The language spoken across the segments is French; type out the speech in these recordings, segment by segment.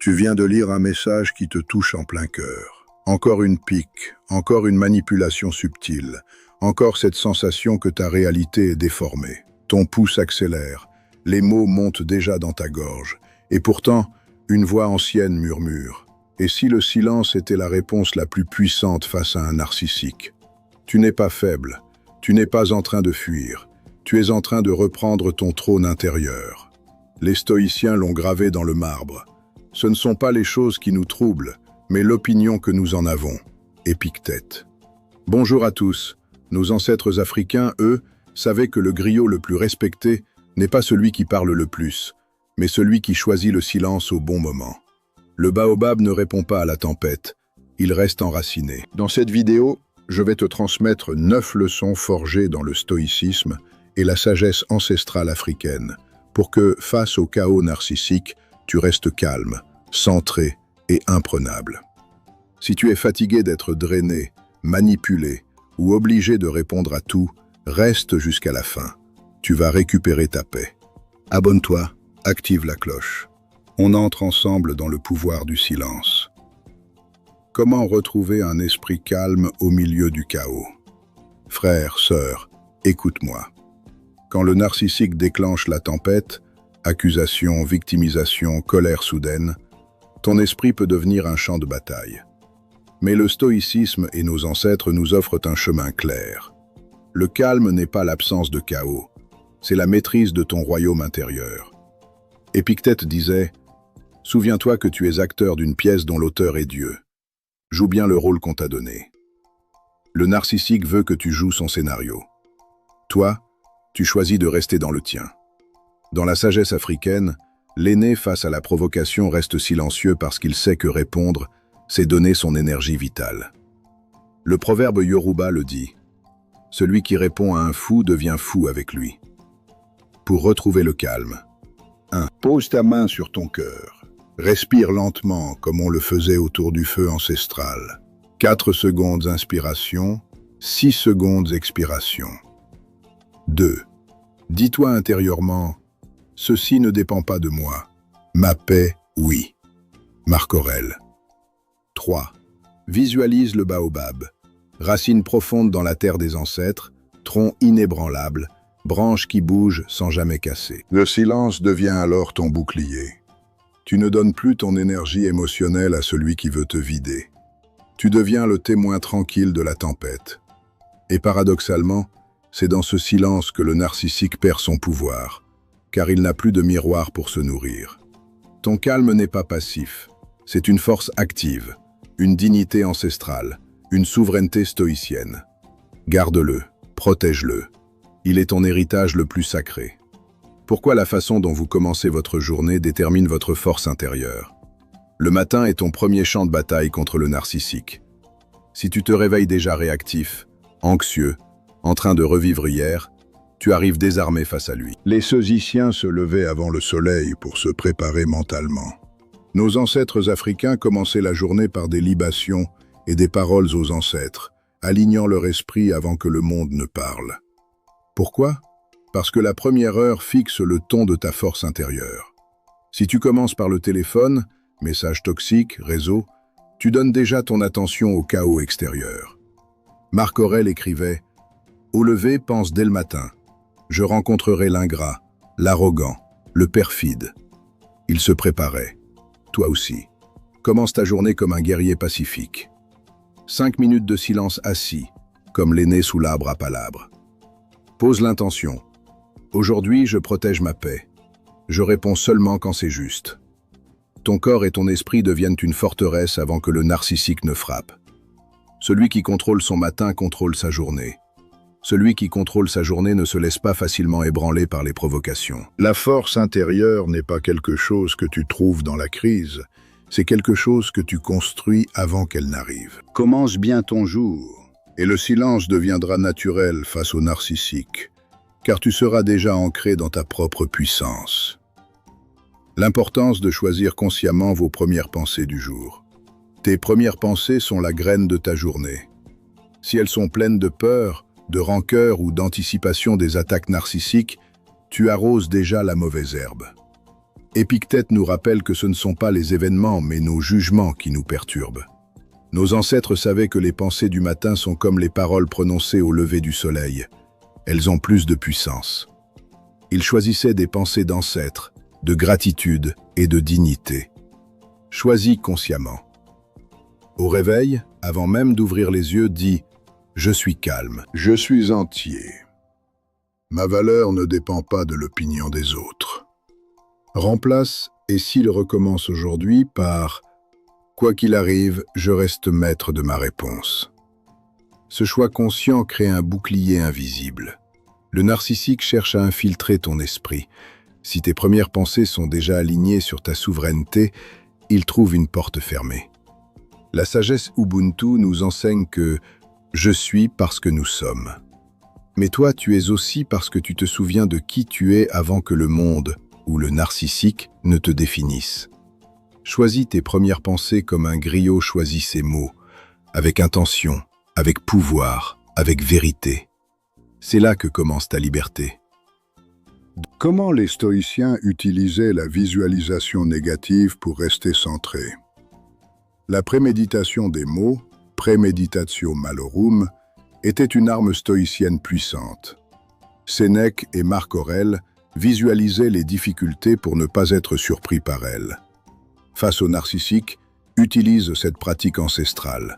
Tu viens de lire un message qui te touche en plein cœur. Encore une pique, encore une manipulation subtile, encore cette sensation que ta réalité est déformée. Ton pouls accélère, les mots montent déjà dans ta gorge, et pourtant, une voix ancienne murmure. Et si le silence était la réponse la plus puissante face à un narcissique? Tu n'es pas faible, tu n'es pas en train de fuir, tu es en train de reprendre ton trône intérieur. Les stoïciens l'ont gravé dans le marbre. Ce ne sont pas les choses qui nous troublent, mais l'opinion que nous en avons. Épictète. Bonjour à tous. Nos ancêtres africains, eux, savaient que le griot le plus respecté n'est pas celui qui parle le plus, mais celui qui choisit le silence au bon moment. Le baobab ne répond pas à la tempête, il reste enraciné. Dans cette vidéo, je vais te transmettre 9 leçons forgées dans le stoïcisme et la sagesse ancestrale africaine, pour que, face au chaos narcissique, tu restes calme, centré et imprenable. Si tu es fatigué d'être drainé, manipulé ou obligé de répondre à tout, reste jusqu'à la fin. Tu vas récupérer ta paix. Abonne-toi, active la cloche. On entre ensemble dans le pouvoir du silence. Comment retrouver un esprit calme au milieu du chaos? Frère, sœur, écoute-moi. Quand le narcissique déclenche la tempête, accusation, victimisation, colère soudaine, ton esprit peut devenir un champ de bataille. Mais le stoïcisme et nos ancêtres nous offrent un chemin clair. Le calme n'est pas l'absence de chaos, c'est la maîtrise de ton royaume intérieur. Épictète disait « Souviens-toi que tu es acteur d'une pièce dont l'auteur est Dieu. Joue bien le rôle qu'on t'a donné. » Le narcissique veut que tu joues son scénario. Toi, tu choisis de rester dans le tien. Dans la sagesse africaine, l'aîné face à la provocation reste silencieux parce qu'il sait que répondre, c'est donner son énergie vitale. Le proverbe Yoruba le dit « Celui qui répond à un fou devient fou avec lui. » Pour retrouver le calme. 1. Pose ta main sur ton cœur. Respire lentement comme on le faisait autour du feu ancestral. 4 secondes inspiration, 6 secondes expiration. 2. Dis-toi intérieurement « Ceci ne dépend pas de moi. Ma paix, oui. » Marc Aurèle. 3. Visualise le baobab. Racine profonde dans la terre des ancêtres, tronc inébranlable, branche qui bouge sans jamais casser. Le silence devient alors ton bouclier. Tu ne donnes plus ton énergie émotionnelle à celui qui veut te vider. Tu deviens le témoin tranquille de la tempête. Et paradoxalement, c'est dans ce silence que le narcissique perd son pouvoir, car il n'a plus de miroir pour se nourrir. Ton calme n'est pas passif, c'est une force active, une dignité ancestrale, une souveraineté stoïcienne. Garde-le, protège-le. Il est ton héritage le plus sacré. Pourquoi la façon dont vous commencez votre journée détermine votre force intérieure? Le matin est ton premier champ de bataille contre le narcissique. Si tu te réveilles déjà réactif, anxieux, en train de revivre hier, tu arrives désarmé face à lui. Les Ceusiciens se levaient avant le soleil pour se préparer mentalement. Nos ancêtres africains commençaient la journée par des libations et des paroles aux ancêtres, alignant leur esprit avant que le monde ne parle. Pourquoi? Parce que la première heure fixe le ton de ta force intérieure. Si tu commences par le téléphone, messages toxiques, réseau, tu donnes déjà ton attention au chaos extérieur. Marc Aurèle écrivait « Au lever, pense dès le matin. Je rencontrerai l'ingrat, l'arrogant, le perfide. » Il se préparait. Toi aussi. Commence ta journée comme un guerrier pacifique. 5 minutes de silence assis, comme l'aîné sous l'arbre à palabres. Pose l'intention. Aujourd'hui, je protège ma paix. Je réponds seulement quand c'est juste. Ton corps et ton esprit deviennent une forteresse avant que le narcissique ne frappe. Celui qui contrôle son matin contrôle sa journée. Celui qui contrôle sa journée ne se laisse pas facilement ébranler par les provocations. La force intérieure n'est pas quelque chose que tu trouves dans la crise, c'est quelque chose que tu construis avant qu'elle n'arrive. Commence bien ton jour, et le silence deviendra naturel face au narcissique, car tu seras déjà ancré dans ta propre puissance. L'importance de choisir consciemment vos premières pensées du jour. Tes premières pensées sont la graine de ta journée. Si elles sont pleines de peur, de rancœur ou d'anticipation des attaques narcissiques, tu arroses déjà la mauvaise herbe. Épictète nous rappelle que ce ne sont pas les événements, mais nos jugements qui nous perturbent. Nos ancêtres savaient que les pensées du matin sont comme les paroles prononcées au lever du soleil. Elles ont plus de puissance. Ils choisissaient des pensées d'ancêtres, de gratitude et de dignité. Choisis consciemment. Au réveil, avant même d'ouvrir les yeux, dis « Je suis calme. Je suis entier. Ma valeur ne dépend pas de l'opinion des autres. » Remplace « Et s'il recommence aujourd'hui » par « Quoi qu'il arrive, je reste maître de ma réponse ». Ce choix conscient crée un bouclier invisible. Le narcissique cherche à infiltrer ton esprit. Si tes premières pensées sont déjà alignées sur ta souveraineté, il trouve une porte fermée. La sagesse Ubuntu nous enseigne que « je suis parce que nous sommes ». Mais toi, tu es aussi parce que tu te souviens de qui tu es avant que le monde ou le narcissique ne te définisse. Choisis tes premières pensées comme un griot choisit ses mots, avec intention, avec pouvoir, avec vérité. C'est là que commence ta liberté. Comment les stoïciens utilisaient la visualisation négative pour rester centrés? La préméditation des mots, préméditatio malorum, était une arme stoïcienne puissante. Sénèque et Marc Aurèle visualisaient les difficultés pour ne pas être surpris par elles. Face au narcissique, utilise cette pratique ancestrale.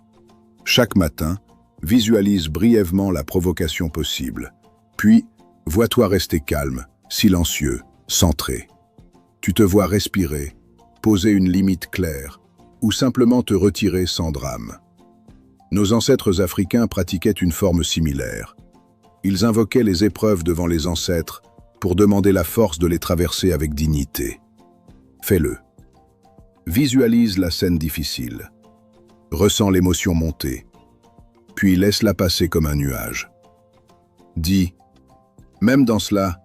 Chaque matin, visualise brièvement la provocation possible. Puis, vois-toi rester calme, silencieux, centré. Tu te vois respirer, poser une limite claire, ou simplement te retirer sans drame. Nos ancêtres africains pratiquaient une forme similaire. Ils invoquaient les épreuves devant les ancêtres pour demander la force de les traverser avec dignité. Fais-le. Visualise la scène difficile. Ressens l'émotion monter. Puis laisse-la passer comme un nuage. Dis, même dans cela,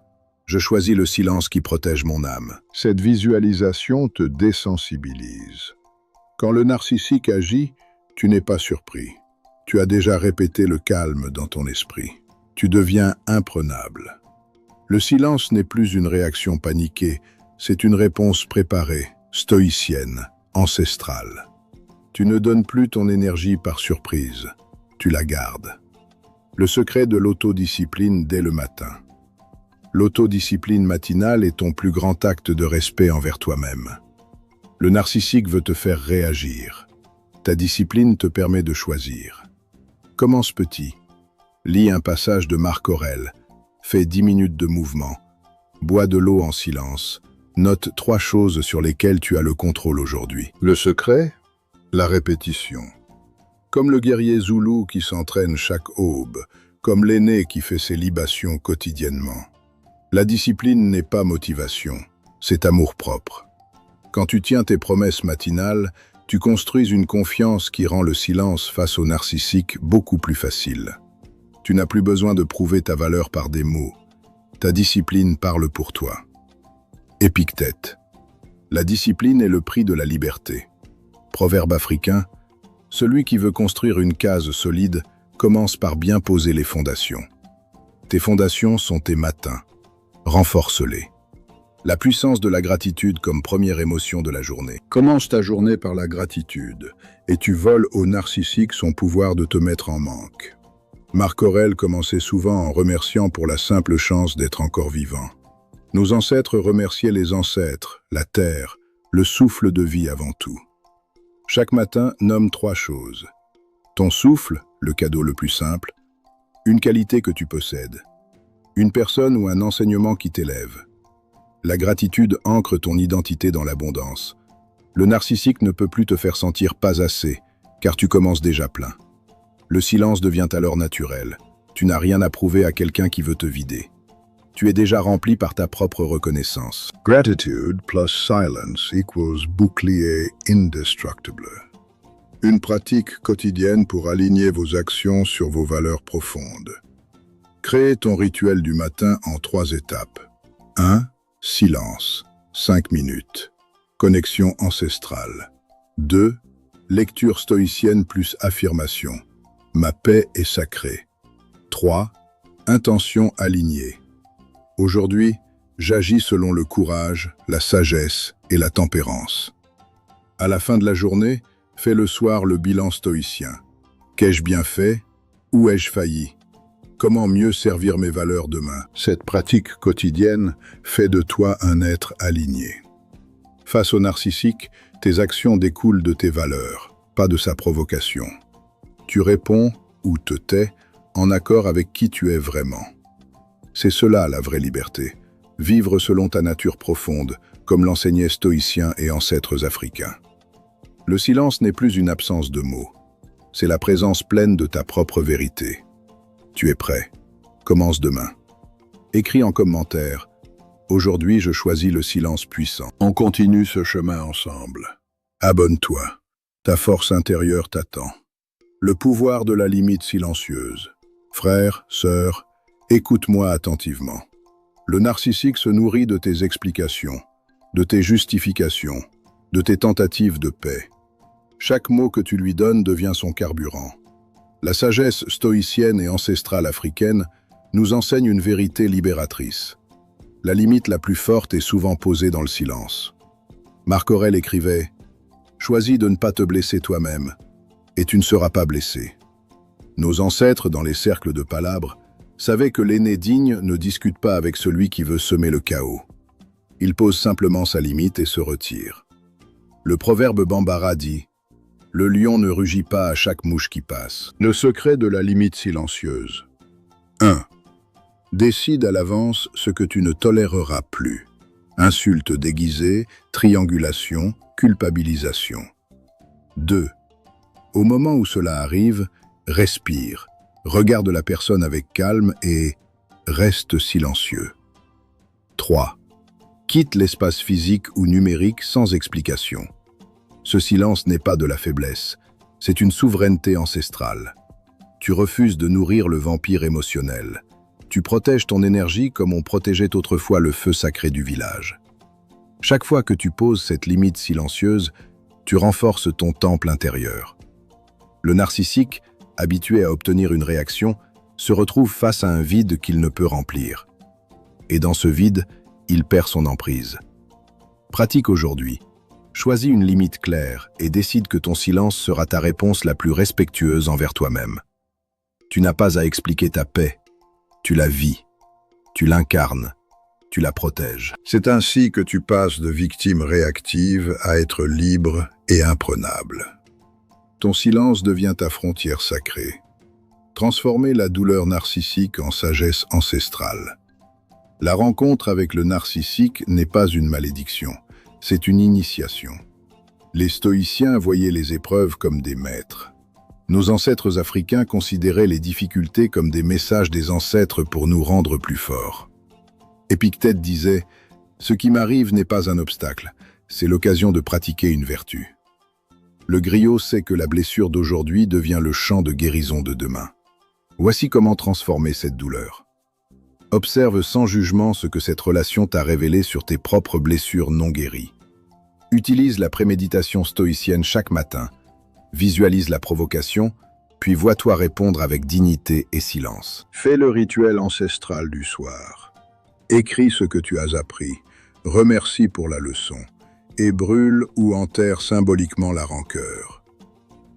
je choisis le silence qui protège mon âme. Cette visualisation te désensibilise. Quand le narcissique agit, tu n'es pas surpris. Tu as déjà répété le calme dans ton esprit. Tu deviens imprenable. Le silence n'est plus une réaction paniquée, c'est une réponse préparée, stoïcienne, ancestrale. Tu ne donnes plus ton énergie par surprise, tu la gardes. Le secret de l'autodiscipline dès le matin. L'autodiscipline matinale est ton plus grand acte de respect envers toi-même. Le narcissique veut te faire réagir. Ta discipline te permet de choisir. Commence petit. Lis un passage de Marc Aurèle. Fais 10 minutes de mouvement. Bois de l'eau en silence. Note 3 choses sur lesquelles tu as le contrôle aujourd'hui. Le secret? La répétition. Comme le guerrier zoulou qui s'entraîne chaque aube, comme l'aîné qui fait ses libations quotidiennement. La discipline n'est pas motivation, c'est amour-propre. Quand tu tiens tes promesses matinales, tu construis une confiance qui rend le silence face au narcissique beaucoup plus facile. Tu n'as plus besoin de prouver ta valeur par des mots. Ta discipline parle pour toi. Épictète. La discipline est le prix de la liberté. Proverbe africain, celui qui veut construire une case solide commence par bien poser les fondations. Tes fondations sont tes matins. Renforce-les. La puissance de la gratitude comme première émotion de la journée. Commence ta journée par la gratitude, et tu voles au narcissique son pouvoir de te mettre en manque. Marc Aurèle commençait souvent en remerciant pour la simple chance d'être encore vivant. Nos ancêtres remerciaient les ancêtres, la terre, le souffle de vie avant tout. Chaque matin, nomme 3 choses. Ton souffle, le cadeau le plus simple, une qualité que tu possèdes, une personne ou un enseignement qui t'élève. La gratitude ancre ton identité dans l'abondance. Le narcissique ne peut plus te faire sentir pas assez, car tu commences déjà plein. Le silence devient alors naturel. Tu n'as rien à prouver à quelqu'un qui veut te vider. Tu es déjà rempli par ta propre reconnaissance. Gratitude plus silence equals bouclier indestructible. Une pratique quotidienne pour aligner vos actions sur vos valeurs profondes. Crée ton rituel du matin en 3 étapes. 1. Silence, 5 minutes. Connexion ancestrale. 2. Lecture stoïcienne plus affirmation. Ma paix est sacrée. 3. Intention alignée. Aujourd'hui, J'agis selon le courage, la sagesse et la tempérance. À la fin de la journée, fais le soir le bilan stoïcien. Qu'ai-je bien fait? Où ai-je failli? Comment mieux servir mes valeurs demain? Cette pratique quotidienne fait de toi un être aligné. Face au narcissique, tes actions découlent de tes valeurs, pas de sa provocation. Tu réponds ou te tais en accord avec qui tu es vraiment. C'est cela la vraie liberté. Vivre selon ta nature profonde, comme l'enseignaient stoïciens et ancêtres africains. Le silence n'est plus une absence de mots. C'est la présence pleine de ta propre vérité. Tu es prêt. Commence demain. Écris en commentaire. Aujourd'hui, je choisis le silence puissant. On continue ce chemin ensemble. Abonne-toi. Ta force intérieure t'attend. Le pouvoir de la limite silencieuse. Frère, sœur, écoute-moi attentivement. Le narcissique se nourrit de tes explications, de tes justifications, de tes tentatives de paix. Chaque mot que tu lui donnes devient son carburant. La sagesse stoïcienne et ancestrale africaine nous enseigne une vérité libératrice. La limite la plus forte est souvent posée dans le silence. Marc Aurèle écrivait « Choisis de ne pas te blesser toi-même, et tu ne seras pas blessé. » Nos ancêtres, dans les cercles de palabres, savaient que l'aîné digne ne discute pas avec celui qui veut semer le chaos. Il pose simplement sa limite et se retire. Le proverbe bambara dit « Le lion ne rugit pas à chaque mouche qui passe ». Le secret de la limite silencieuse. 1. Décide à l'avance ce que tu ne toléreras plus. Insultes déguisées, triangulation, culpabilisation. 2. Au moment où cela arrive, respire. Regarde la personne avec calme et reste silencieux. 3. Quitte l'espace physique ou numérique sans explication. Ce silence n'est pas de la faiblesse, c'est une souveraineté ancestrale. Tu refuses de nourrir le vampire émotionnel. Tu protèges ton énergie comme on protégeait autrefois le feu sacré du village. Chaque fois que tu poses cette limite silencieuse, tu renforces ton temple intérieur. Le narcissique, habitué à obtenir une réaction, se retrouve face à un vide qu'il ne peut remplir. Et dans ce vide, il perd son emprise. Pratique aujourd'hui. Choisis une limite claire et décide que ton silence sera ta réponse la plus respectueuse envers toi-même. Tu n'as pas à expliquer ta paix. Tu la vis. Tu l'incarnes. Tu la protèges. C'est ainsi que tu passes de victime réactive à être libre et imprenable. Ton silence devient ta frontière sacrée. Transformer la douleur narcissique en sagesse ancestrale. La rencontre avec le narcissique n'est pas une malédiction, c'est une initiation. Les stoïciens voyaient les épreuves comme des maîtres. Nos ancêtres africains considéraient les difficultés comme des messages des ancêtres pour nous rendre plus forts. Épictète disait « Ce qui m'arrive n'est pas un obstacle, c'est l'occasion de pratiquer une vertu ». Le griot sait que la blessure d'aujourd'hui devient le champ de guérison de demain. Voici comment transformer cette douleur. Observe sans jugement ce que cette relation t'a révélé sur tes propres blessures non guéries. Utilise la préméditation stoïcienne chaque matin. Visualise la provocation, puis vois-toi répondre avec dignité et silence. Fais le rituel ancestral du soir. Écris ce que tu as appris. Remercie pour la leçon. Et brûle ou enterre symboliquement la rancœur.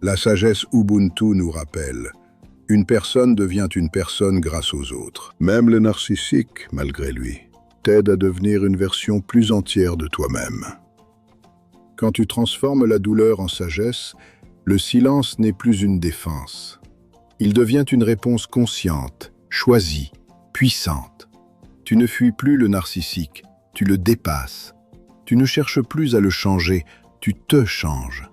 La sagesse Ubuntu nous rappelle « Une personne devient une personne grâce aux autres ». Même le narcissique, malgré lui, t'aide à devenir une version plus entière de toi-même. Quand tu transformes la douleur en sagesse, le silence n'est plus une défense. Il devient une réponse consciente, choisie, puissante. Tu ne fuis plus le narcissique, tu le dépasses. Tu ne cherches plus à le changer, tu te changes.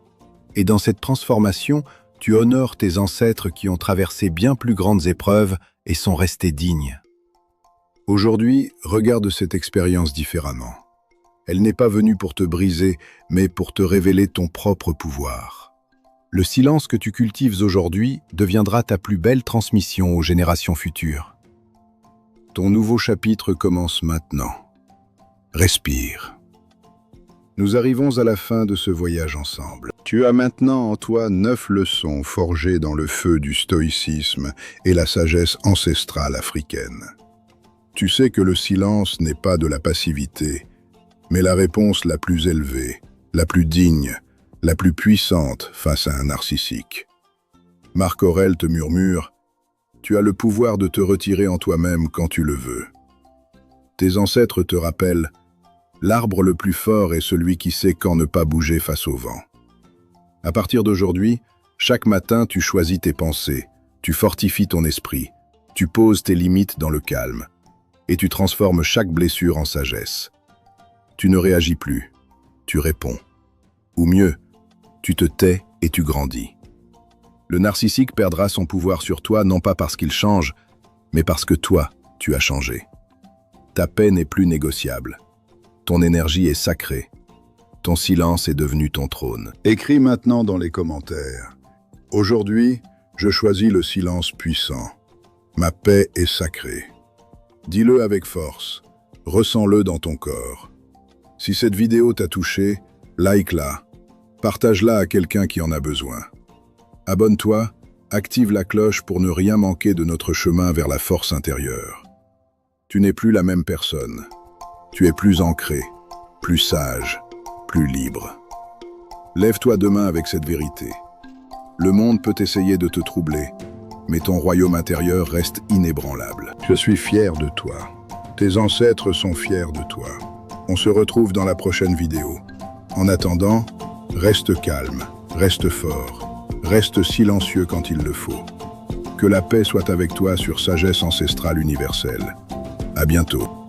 Et dans cette transformation, tu honores tes ancêtres qui ont traversé bien plus grandes épreuves et sont restés dignes. Aujourd'hui, regarde cette expérience différemment. Elle n'est pas venue pour te briser, mais pour te révéler ton propre pouvoir. Le silence que tu cultives aujourd'hui deviendra ta plus belle transmission aux générations futures. Ton nouveau chapitre commence maintenant. Respire. Nous arrivons à la fin de ce voyage ensemble. Tu as maintenant en toi 9 leçons forgées dans le feu du stoïcisme et la sagesse ancestrale africaine. Tu sais que le silence n'est pas de la passivité, mais la réponse la plus élevée, la plus digne, la plus puissante face à un narcissique. Marc Aurèle te murmure « Tu as le pouvoir de te retirer en toi-même quand tu le veux ». Tes ancêtres te rappellent « L'arbre le plus fort est celui qui sait quand ne pas bouger face au vent ». À partir d'aujourd'hui, chaque matin tu choisis tes pensées, tu fortifies ton esprit, tu poses tes limites dans le calme, et tu transformes chaque blessure en sagesse. Tu ne réagis plus, tu réponds. Ou mieux, tu te tais et tu grandis. Le narcissique perdra son pouvoir sur toi non pas parce qu'il change, mais parce que toi, tu as changé. Ta paix n'est plus négociable. Ton énergie est sacrée. Ton silence est devenu ton trône. Écris maintenant dans les commentaires. Aujourd'hui, je choisis le silence puissant. Ma paix est sacrée. Dis-le avec force. Ressens-le dans ton corps. Si cette vidéo t'a touché, like-la. Partage-la à quelqu'un qui en a besoin. Abonne-toi, active la cloche pour ne rien manquer de notre chemin vers la force intérieure. Tu n'es plus la même personne. Tu es plus ancré, plus sage, plus libre. Lève-toi demain avec cette vérité. Le monde peut essayer de te troubler, mais ton royaume intérieur reste inébranlable. Je suis fier de toi. Tes ancêtres sont fiers de toi. On se retrouve dans la prochaine vidéo. En attendant, reste calme, reste fort, reste silencieux quand il le faut. Que la paix soit avec toi sur Sagesse Ancestrale Universelle. À bientôt.